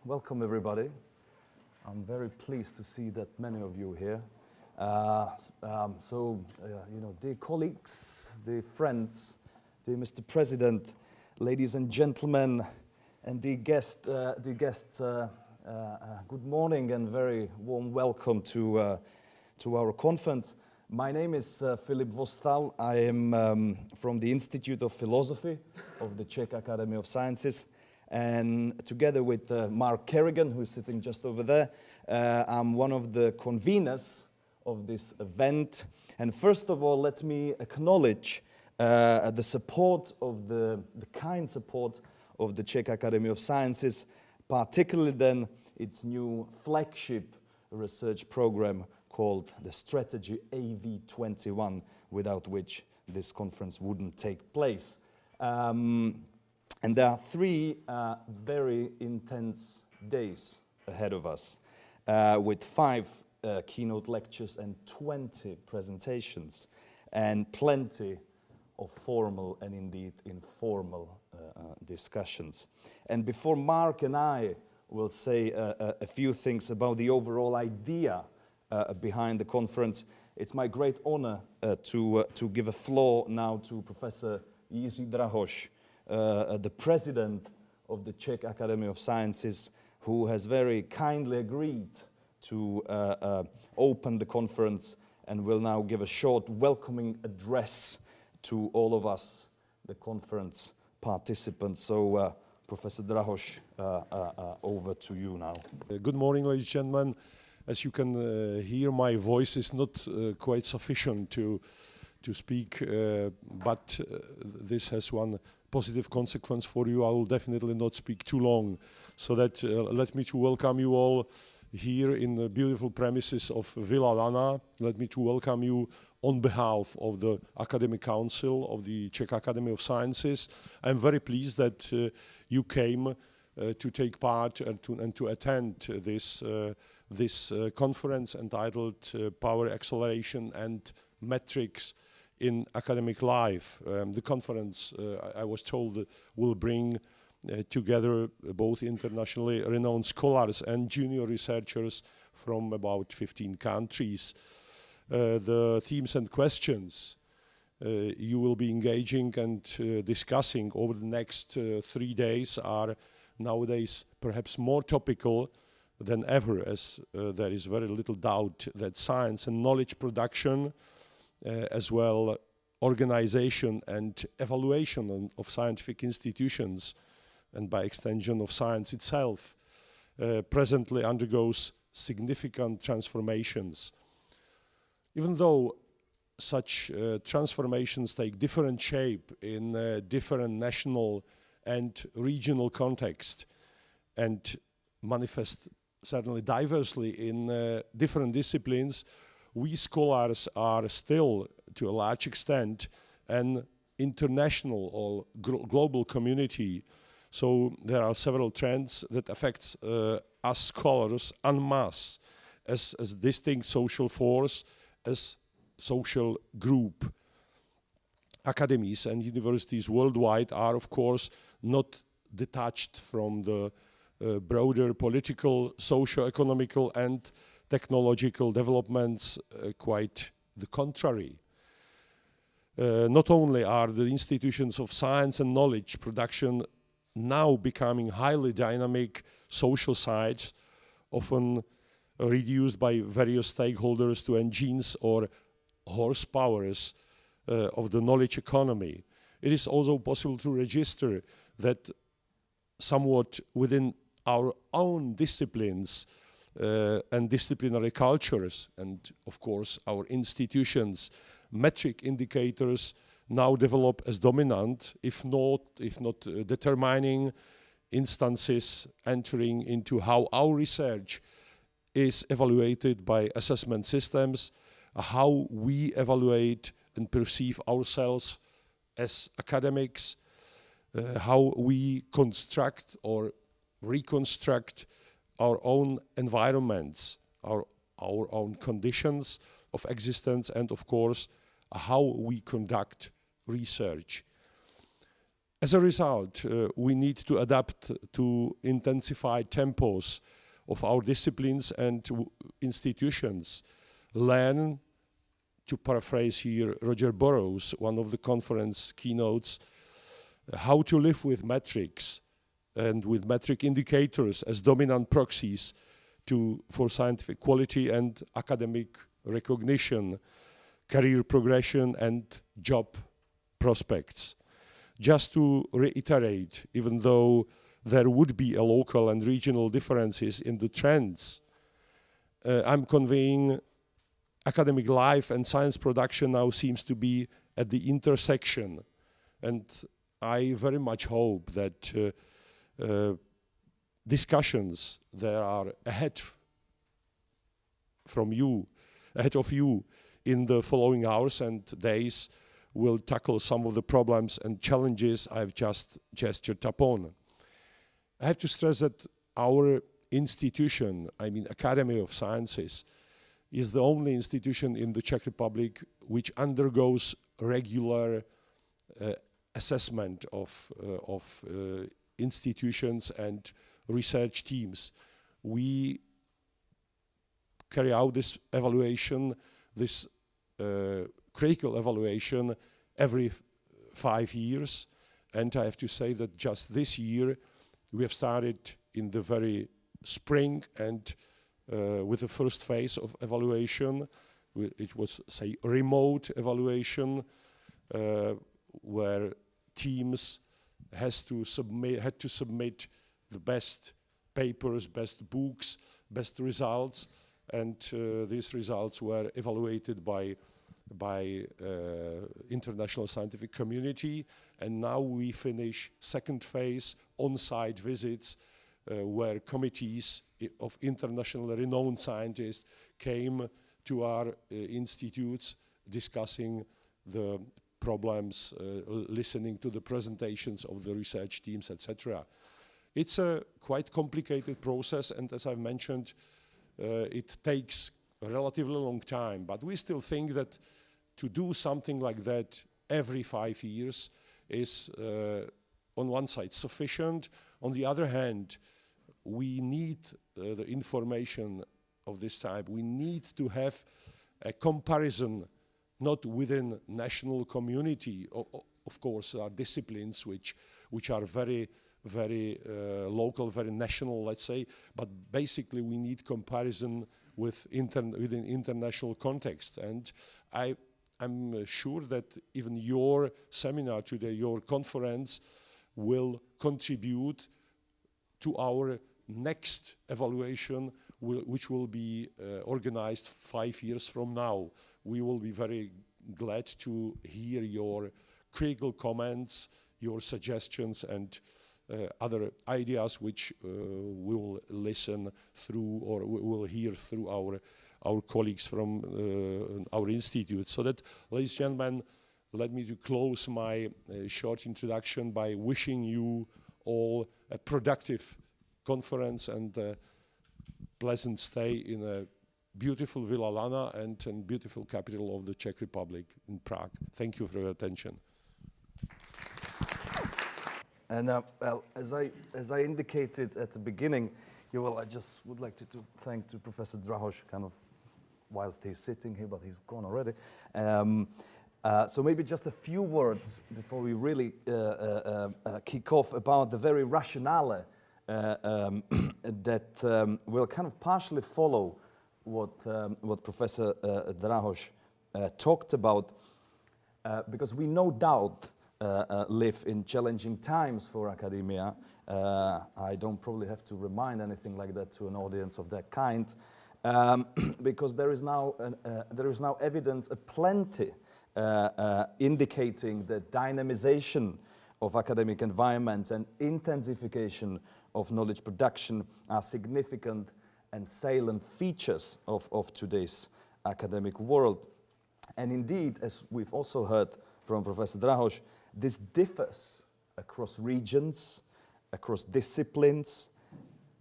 Welcome everybody. I'm very pleased to see that many of you here. Dear colleagues, dear friends, dear Mr. President, ladies and gentlemen, and dear guests, good morning and very warm welcome to our conference. My name is Filip Vostal. I am from the Institute of Philosophy of the Czech Academy of Sciences. And together with Mark Kerrigan, who is sitting just over there, I'm one of the conveners of this event. And first of all, let me acknowledge the support of the kind support of the Czech Academy of Sciences, particularly then its new flagship research program called the Strategy AV21, without which this conference wouldn't take place. And there are three very intense days ahead of us, with 5 keynote lectures and 20 presentations, and plenty of formal and indeed informal discussions. And before Mark and I will say a few things about the overall idea behind the conference, it's my great honor to give a floor now to Professor Jiří Drahoš, the president of the Czech Academy of Sciences, who has very kindly agreed to open the conference and will now give a short welcoming address to all of us, the conference participants. So, Professor Drahoš, over to you now. Good morning, ladies and gentlemen. As you can hear, my voice is not quite sufficient to speak, but this has one positive consequence for you. I will definitely not speak too long. So that let me to welcome you all here in the beautiful premises of Vila Lanna. Let me to welcome you on behalf of the Academic Council of the Czech Academy of Sciences. I'm very pleased that you came to take part and to attend this conference entitled Power Acceleration and Metrics in Academic Life. The conference, I was told, will bring together both internationally renowned scholars and junior researchers from about 15 countries. The themes and questions you will be engaging and discussing over the next 3 days are nowadays perhaps more topical than ever, as there is very little doubt that science and knowledge production, as well organization and evaluation of scientific institutions, and by extension of science itself, presently undergoes significant transformations. Even though such transformations take different shape in different national and regional context and manifest certainly diversely in different disciplines, we scholars are still, to a large extent, an international or global community. So there are several trends that affect us scholars en masse as distinct social force, as social group. Academies and universities worldwide are, of course, not detached from the broader political, socio-economical and technological developments, quite the contrary. Not only are the institutions of science and knowledge production now becoming highly dynamic social sites, often reduced by various stakeholders to engines or horsepowers of the knowledge economy. It is also possible to register that somewhat within our own disciplines and disciplinary cultures, and of course our institutions, metric indicators now develop as dominant, if not determining instances entering into how our research is evaluated by assessment systems, how we evaluate and perceive ourselves as academics, how we construct or reconstruct our own environments, our own conditions of existence, and of course, how we conduct research. As a result, we need to adapt to intensified tempos of our disciplines and institutions. Learn, to paraphrase here Roger Burrows, one of the conference keynotes, how to live with metrics and with metric indicators as dominant proxies for scientific quality and academic recognition, career progression and job prospects. Just to reiterate, even though there would be a local and regional differences in the trends, I'm conveying academic life and science production now seems to be at the intersection. And I very much hope that discussions that are ahead of you in the following hours and days will tackle some of the problems and challenges I've just gestured upon. I have to stress that our institution, I mean Academy of Sciences, is the only institution in the Czech Republic which undergoes regular assessment of institutions and research teams. We carry out this evaluation, this critical evaluation every 5 years, and I have to say that just this year we have started in the very spring and with the first phase of evaluation. It was, say, remote evaluation where teams had to submit the best papers, best books, best results, and these results were evaluated by international scientific community. And now we finish second phase on-site visits where committees of internationally renowned scientists came to our institutes discussing the problems, listening to the presentations of the research teams, etc. It's a quite complicated process, and as I've mentioned, it takes a relatively long time, but we still think that to do something like that every 5 years is, on one side, sufficient. On the other hand, we need the information of this type. We need to have a comparison, not within national community. Of course, there are disciplines which are very local, very national, let's say, but basically we need comparison within international context. And I'm sure that even your seminar today, your conference, will contribute to our next evaluation, which will be organized 5 years from now. We will be very glad to hear your critical comments, your suggestions, and other ideas which we will listen through, or we will hear through our colleagues from our institute. So that, ladies and gentlemen, let me to close my short introduction by wishing you all a productive conference and a pleasant stay in a beautiful Vila Lanna and a beautiful capital of the Czech Republic in Prague. Thank you for your attention. And well, as I indicated at the beginning, I just would like to thank to Professor Drahoš, kind of whilst he's sitting here, but he's gone already. So maybe just a few words before we really kick off about the very rationale that will kind of partially follow what Professor Drahoš talked about, because we no doubt live in challenging times for academia. I don't probably have to remind anything like that to an audience of that kind, because there is now evidence aplenty indicating that dynamization of academic environment and intensification of knowledge production are significant and salient features of today's academic world. And indeed, as we've also heard from Professor Drahoš, this differs across regions, across disciplines,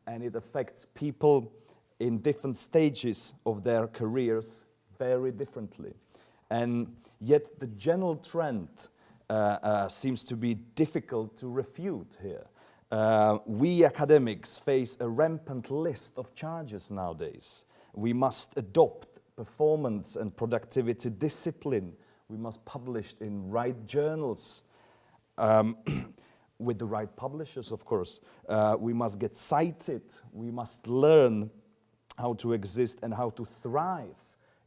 and it affects people in different stages of their careers very differently. And yet the general trend seems to be difficult to refute here. We academics face a rampant list of charges nowadays. We must adopt performance and productivity discipline. We must publish in right journals, with the right publishers, of course. We must get cited. We must learn how to exist and how to thrive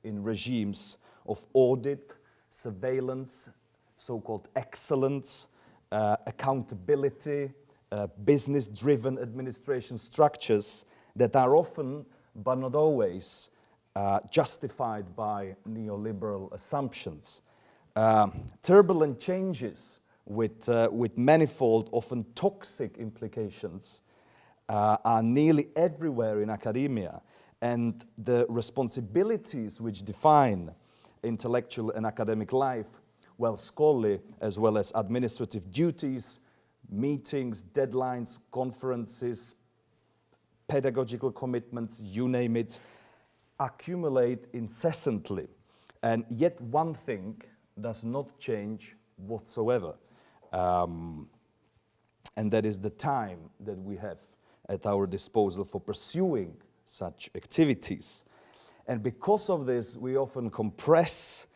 in regimes of audit, surveillance, so-called excellence, accountability, business-driven administration structures that are often, but not always, justified by neoliberal assumptions. Turbulent changes with manifold, often toxic implications are nearly everywhere in academia, and the responsibilities which define intellectual and academic life, well, scholarly as well as administrative duties, meetings, deadlines, conferences, pedagogical commitments, you name it, accumulate incessantly. And yet one thing does not change whatsoever. And that is the time that we have at our disposal for pursuing such activities. And because of this, we often compress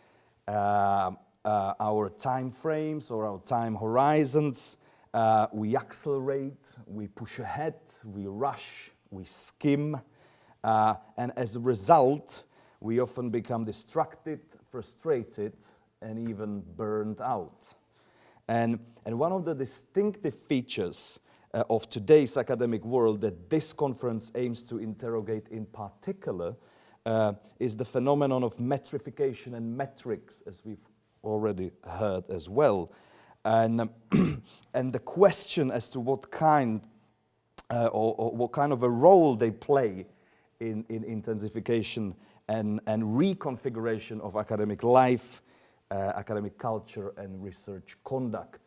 our time frames or our time horizons. We accelerate, we push ahead, we rush, we skim. And as a result, we often become distracted, frustrated, and even burned out. And one of the distinctive features of today's academic world that this conference aims to interrogate in particular is the phenomenon of metrification and metrics, as we've already heard as well. And the question as to what kind or what kind of a role they play in intensification and reconfiguration of academic life, academic culture, and research conduct.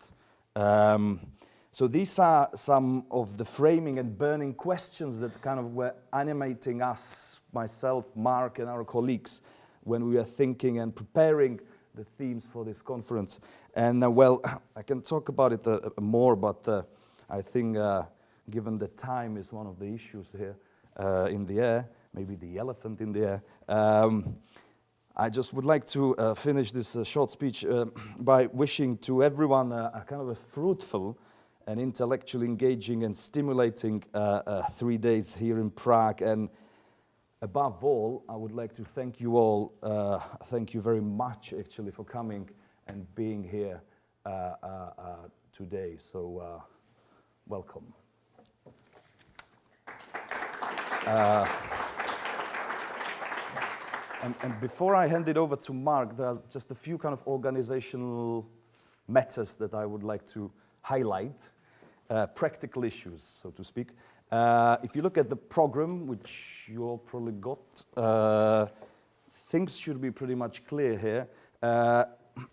So these are some of the framing and burning questions that kind of were animating us, myself, Mark, and our colleagues when we were thinking and preparing the themes for this conference. And well, I can talk about it more, but I think given the time is one of the issues here in the air, maybe the elephant in the air, I just would like to finish this short speech by wishing to everyone a kind of a fruitful and intellectually engaging and stimulating 3 days here in Prague. And above all, I would like to thank you all, thank you very much actually for coming and being here today. So welcome. And before I hand it over to Mark, there are just a few kind of organizational matters that I would like to highlight, practical issues, so to speak. If you look at the program, which you all probably got, things should be pretty much clear here.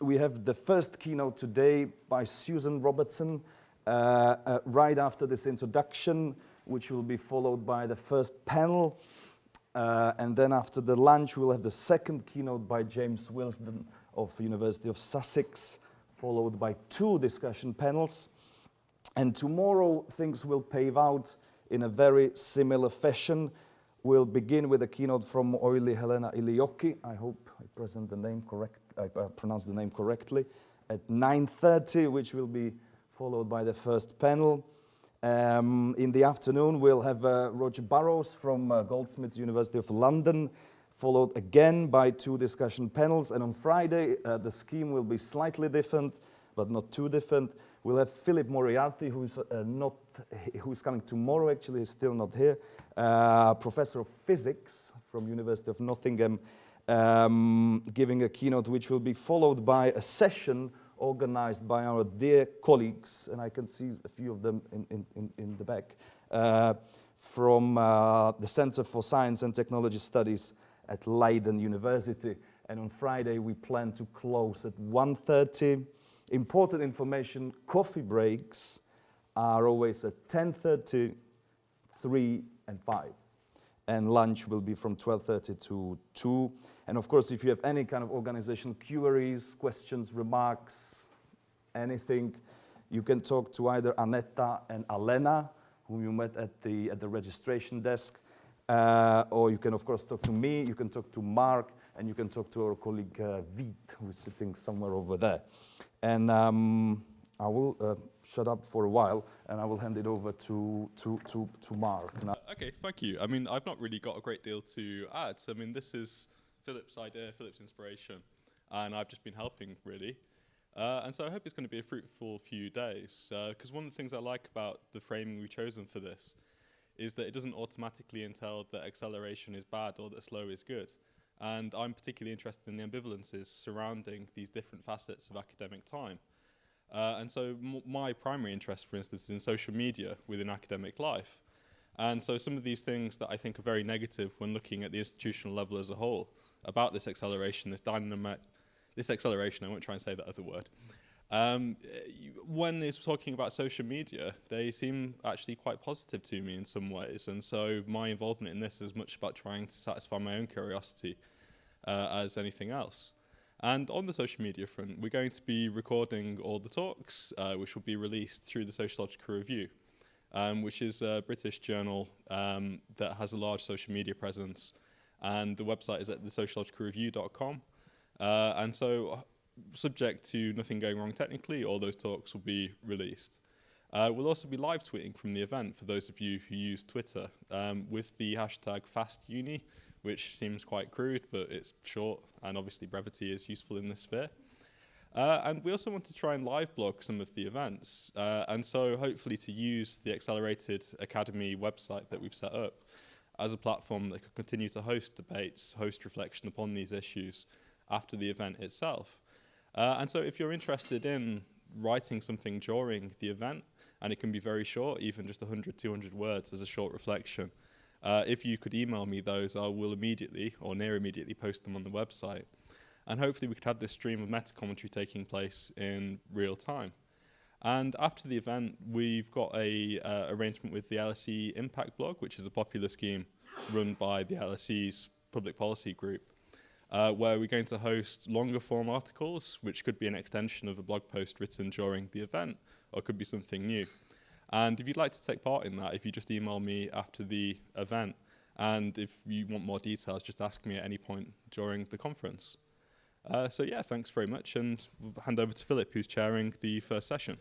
We have the first keynote today by Susan Robertson, right after this introduction, which will be followed by the first panel. And then after the lunch, we'll have the second keynote by James Wilson of University of Sussex, followed by 2 discussion panels. And tomorrow, things will pave out in a very similar fashion. We'll begin with a keynote from Oili Helena Iliocki. I hope I pronounced the name correctly. At 9:30, which will be followed by the first panel. In the afternoon, we'll have Roger Burrows from Goldsmiths, University of London, followed again by 2 discussion panels. And on Friday, the scheme will be slightly different, but not too different. We'll have Philip Moriarty, who's coming tomorrow, actually, he's still not here, professor of physics from University of Nottingham, giving a keynote which will be followed by a session organized by our dear colleagues, and I can see a few of them in the back, from the Center for Science and Technology Studies at Leiden University. And on Friday, we plan to close at 1:30. Important information, coffee breaks are always at 10:30, 3, and 5. And lunch will be from 12:30 to 2. And of course, if you have any kind of organizational queries, questions, remarks, anything, you can talk to either Aneta and Lanna, whom you met at the registration desk, or you can of course talk to me, you can talk to Mark, and you can talk to our colleague Vít, who is sitting somewhere over there. And I will shut up for a while, and I will hand it over to Mark now. Okay, thank you. I mean, I've not really got a great deal to add. I mean, this is Philip's idea, Philip's inspiration, and I've just been helping, really. And so I hope it's going to be a fruitful few days, because one of the things I like about the framing we've chosen for this is that it doesn't automatically entail that acceleration is bad or that slow is good. And I'm particularly interested in the ambivalences surrounding these different facets of academic time. And so my primary interest, for instance, is in social media within academic life. And so some of these things that I think are very negative when looking at the institutional level as a whole about this acceleration, this acceleration, I won't try and say that other word. When it's talking about social media, they seem actually quite positive to me in some ways. And so my involvement in this is much about trying to satisfy my own curiosity as anything else. And on the social media front, we're going to be recording all the talks, which will be released through the Sociological Review, which is a British journal that has a large social media presence. And the website is at thesociologicalreview.com. And so, subject to nothing going wrong technically, all those talks will be released. We'll also be live tweeting from the event for those of you who use Twitter with the hashtag FastUni, which seems quite crude, but it's short, and obviously brevity is useful in this sphere. And we also want to try and live blog some of the events, and so hopefully to use the Accelerated Academy website that we've set up as a platform that could continue to host debates, host reflection upon these issues after the event itself. And so if you're interested in writing something during the event, and it can be very short, even just 100, 200 words as a short reflection, if you could email me those, I will immediately, or near immediately, post them on the website. And hopefully we could have this stream of meta-commentary taking place in real time. And after the event, we've got a arrangement with the LSE Impact Blog, which is a popular scheme run by the LSE's public policy group, where we're going to host longer form articles, which could be an extension of a blog post written during the event, or could be something new. And if you'd like to take part in that, if you just email me after the event, and if you want more details, just ask me at any point during the conference. So yeah, thanks very much, and we'll hand over to Philip, who's chairing the first session.